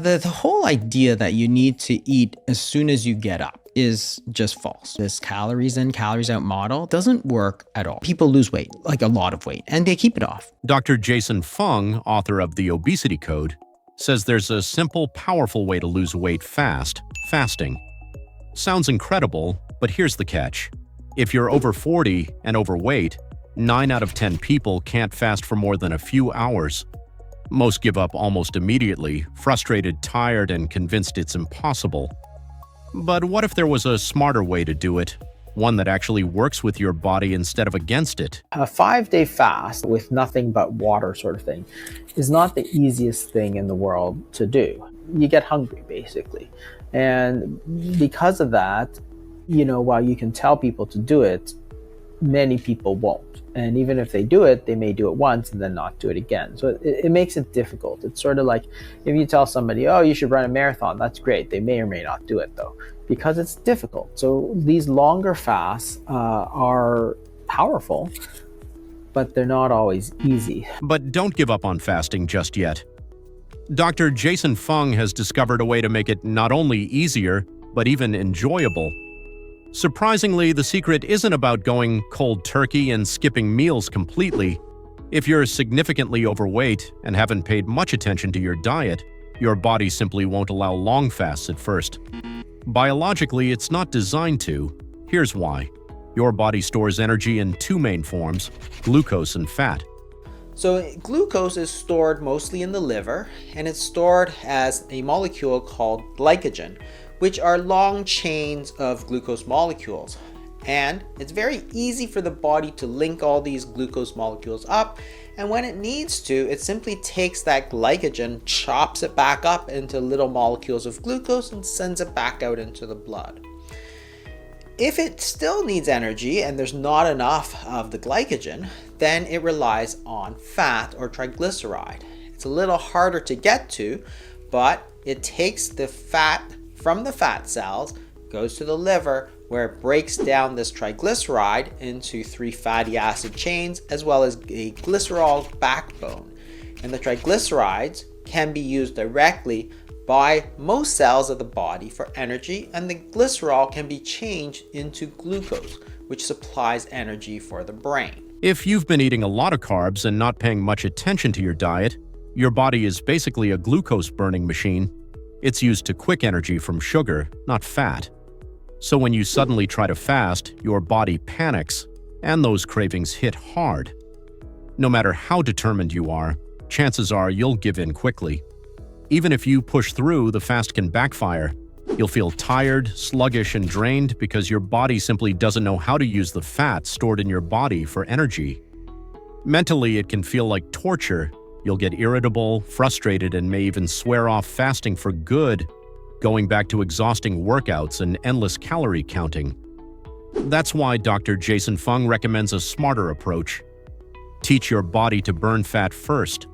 The whole idea that you need to eat as soon as you get up is just false. This calories in, calories out model doesn't work at all. People lose weight, like a lot of weight, and they keep it off. Dr. Jason Fung, author of the Obesity Code, says there's a simple, powerful way to lose weight fast: fasting. Sounds incredible, but here's the catch. If you're over 40 and overweight, 9 out of 10 people can't fast for more than a few hours. Most give up almost immediately, frustrated, tired, and convinced it's impossible. But what if there was a smarter way to do it? One that actually works with your body instead of against it? A 5-day fast with nothing but water sort of thing is not the easiest thing in the world to do. You get hungry, basically. And because of that, while you can tell people to do it, many people won't. And even if they do it, they may do it once and then not do it again. So it makes it difficult. It's sort of like if you tell somebody, oh, you should run a marathon, that's great. They may or may not do it though, because it's difficult. So these longer fasts are powerful, but they're not always easy. But don't give up on fasting just yet. Dr. Jason Fung has discovered a way to make it not only easier, but even enjoyable. Surprisingly, the secret isn't about going cold turkey and skipping meals completely. If you're significantly overweight and haven't paid much attention to your diet, your body simply won't allow long fasts at first. Biologically, it's not designed to. Here's why. Your body stores energy in two main forms: glucose and fat. So glucose is stored mostly in the liver, and it's stored as a molecule called glycogen, which are long chains of glucose molecules. And it's very easy for the body to link all these glucose molecules up, and when it needs to, it simply takes that glycogen, chops it back up into little molecules of glucose, and sends it back out into the blood. If it still needs energy and there's not enough of the glycogen, then it relies on fat or triglyceride. It's a little harder to get to, but it takes the fat from the fat cells, goes to the liver, where it breaks down this triglyceride into 3 fatty acid chains, as well as a glycerol backbone. And the triglycerides can be used directly by most cells of the body for energy, and the glycerol can be changed into glucose, which supplies energy for the brain. If you've been eating a lot of carbs and not paying much attention to your diet, your body is basically a glucose-burning machine. It's used to quick energy from sugar, not fat. So when you suddenly try to fast, your body panics, and those cravings hit hard. No matter how determined you are, chances are you'll give in quickly. Even if you push through, the fast can backfire. You'll feel tired, sluggish, and drained because your body simply doesn't know how to use the fat stored in your body for energy. Mentally, it can feel like torture. You'll get irritable, frustrated, and may even swear off fasting for good, going back to exhausting workouts and endless calorie counting. That's why Dr. Jason Fung recommends a smarter approach. Teach your body to burn fat first.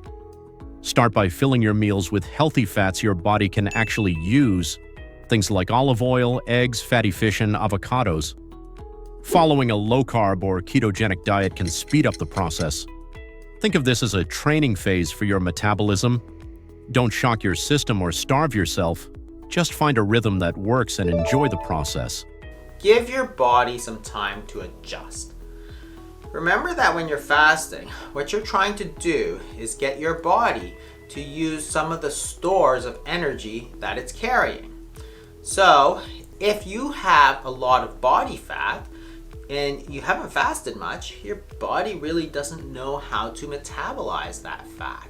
Start by filling your meals with healthy fats your body can actually use, things like olive oil, eggs, fatty fish, and avocados. Following a low-carb or ketogenic diet can speed up the process. Think of this as a training phase for your metabolism. Don't shock your system or starve yourself. Just find a rhythm that works and enjoy the process. Give your body some time to adjust. Remember that when you're fasting, what you're trying to do is get your body to use some of the stores of energy that it's carrying. So, if you have a lot of body fat and you haven't fasted much, your body really doesn't know how to metabolize that fat.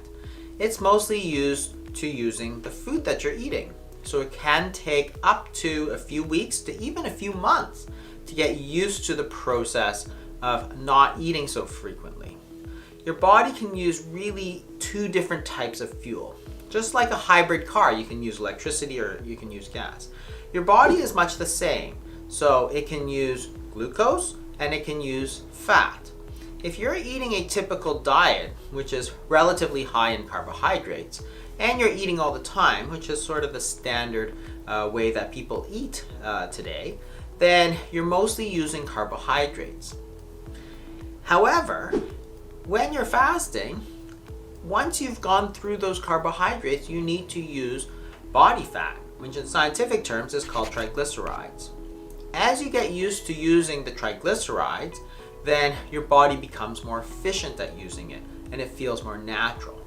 It's mostly used to using the food that you're eating. So it can take up to a few weeks to even a few months to get used to the process of not eating so frequently. Your body can use really 2 different types of fuel. Just like a hybrid car, you can use electricity or you can use gas. Your body is much the same, so it can use glucose and it can use fat. If you're eating a typical diet, which is relatively high in carbohydrates, and you're eating all the time, which is sort of the standard way that people eat today, then you're mostly using carbohydrates. However, when you're fasting, once you've gone through those carbohydrates, you need to use body fat, which in scientific terms is called triglycerides. As you get used to using the triglycerides, then your body becomes more efficient at using it and it feels more natural.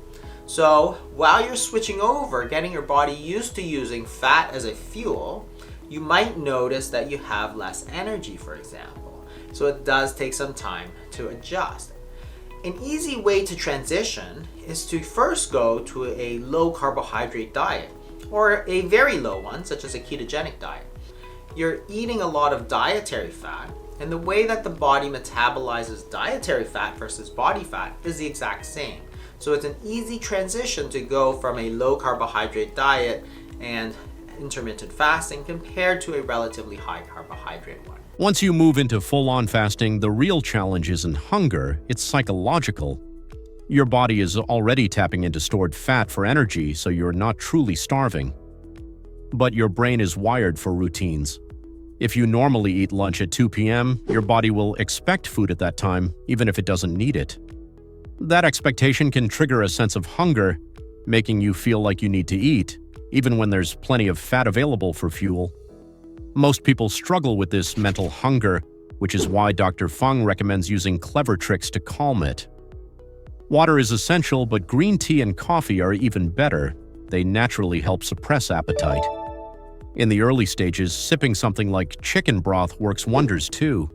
So while you're switching over, getting your body used to using fat as a fuel, you might notice that you have less energy, for example. So it does take some time to adjust. An easy way to transition is to first go to a low carbohydrate diet or a very low one, such as a ketogenic diet. You're eating a lot of dietary fat, and the way that the body metabolizes dietary fat versus body fat is the exact same. So it's an easy transition to go from a low carbohydrate diet and intermittent fasting compared to a relatively high carbohydrate one. Once you move into full-on fasting, the real challenge isn't hunger, it's psychological. Your body is already tapping into stored fat for energy, so you're not truly starving. But your brain is wired for routines. If you normally eat lunch at 2 p.m., your body will expect food at that time, even if it doesn't need it. That expectation can trigger a sense of hunger, making you feel like you need to eat, even when there's plenty of fat available for fuel. Most people struggle with this mental hunger, which is why Dr. Fung recommends using clever tricks to calm it. Water is essential, but green tea and coffee are even better. They naturally help suppress appetite. In the early stages, sipping something like chicken broth works wonders too.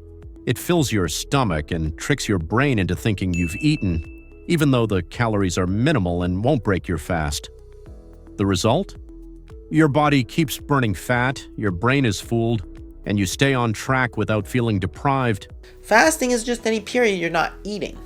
It fills your stomach and tricks your brain into thinking you've eaten, even though the calories are minimal and won't break your fast. The result? Your body keeps burning fat, your brain is fooled, and you stay on track without feeling deprived. Fasting is just any period you're not eating,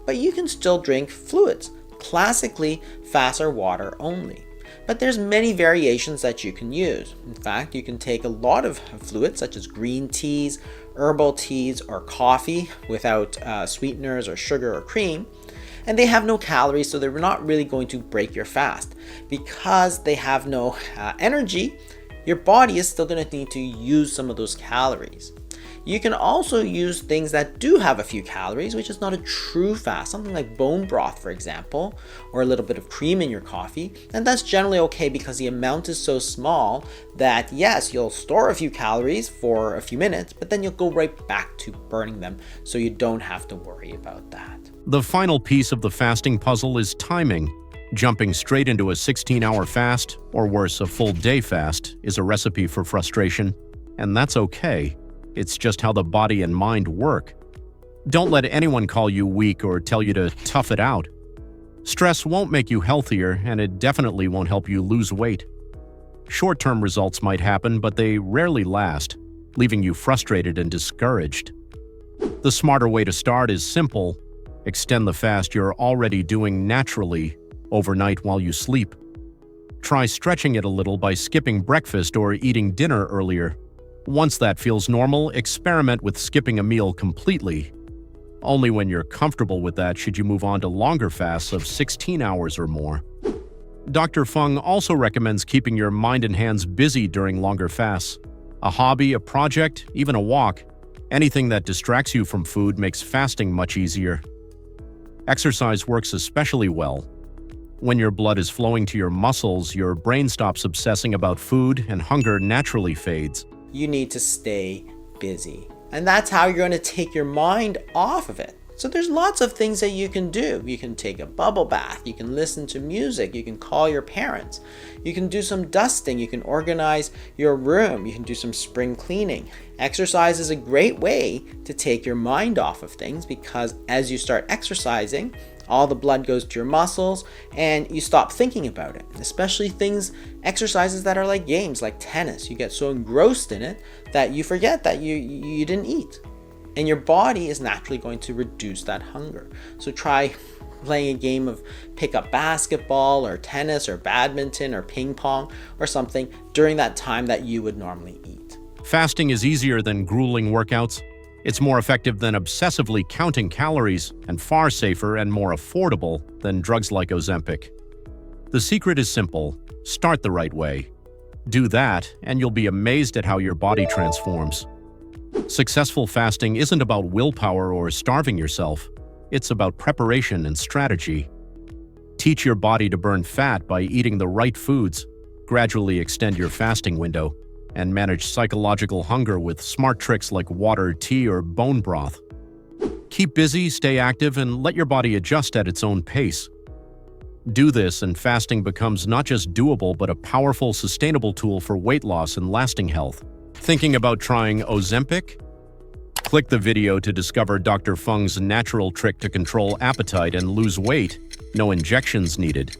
but you can still drink fluids. Classically, fasts are water only. But there's many variations that you can use. In fact, you can take a lot of fluids such as green teas, herbal teas, or coffee without sweeteners or sugar or cream. And they have no calories, so they're not really going to break your fast. Because they have no energy, your body is still going to need to use some of those calories. You can also use things that do have a few calories, which is not a true fast, something like bone broth, for example, or a little bit of cream in your coffee. And that's generally okay because the amount is so small that yes, you'll store a few calories for a few minutes, but then you'll go right back to burning them, so you don't have to worry about that. The final piece of the fasting puzzle is timing. Jumping straight into a 16-hour fast, or worse, a full day fast, is a recipe for frustration, and that's okay. It's just how the body and mind work. Don't let anyone call you weak or tell you to tough it out. Stress won't make you healthier, and it definitely won't help you lose weight. Short-term results might happen, but they rarely last, leaving you frustrated and discouraged. The smarter way to start is simple. Extend the fast you're already doing naturally overnight while you sleep. Try stretching it a little by skipping breakfast or eating dinner earlier. Once that feels normal, experiment with skipping a meal completely. Only when you're comfortable with that should you move on to longer fasts of 16 hours or more. Dr. Fung also recommends keeping your mind and hands busy during longer fasts. A hobby, a project, even a walk, anything that distracts you from food makes fasting much easier. Exercise works especially well. When your blood is flowing to your muscles, your brain stops obsessing about food and hunger naturally fades. You need to stay busy. And that's how you're going to take your mind off of it. So there's lots of things that you can do. You can take a bubble bath, you can listen to music, you can call your parents, you can do some dusting, you can organize your room, you can do some spring cleaning. Exercise is a great way to take your mind off of things because as you start exercising, all the blood goes to your muscles and you stop thinking about it, especially exercises that are like games, like tennis. You get so engrossed in it that you forget that you didn't eat. And your body is naturally going to reduce that hunger. So try playing a game of pickup basketball or tennis or badminton or ping pong or something during that time that you would normally eat. Fasting is easier than grueling workouts. It's more effective than obsessively counting calories and far safer and more affordable than drugs like Ozempic. The secret is simple. Start the right way. Do that, and you'll be amazed at how your body transforms. Successful fasting isn't about willpower or starving yourself. It's about preparation and strategy. Teach your body to burn fat by eating the right foods. gradually extend your fasting window, and manage psychological hunger with smart tricks like water, tea, or bone broth. Keep busy, stay active, and let your body adjust at its own pace. Do this, and fasting becomes not just doable but a powerful, sustainable tool for weight loss and lasting health. Thinking about trying Ozempic? Click the video to discover Dr. Fung's natural trick to control appetite and lose weight. No injections needed.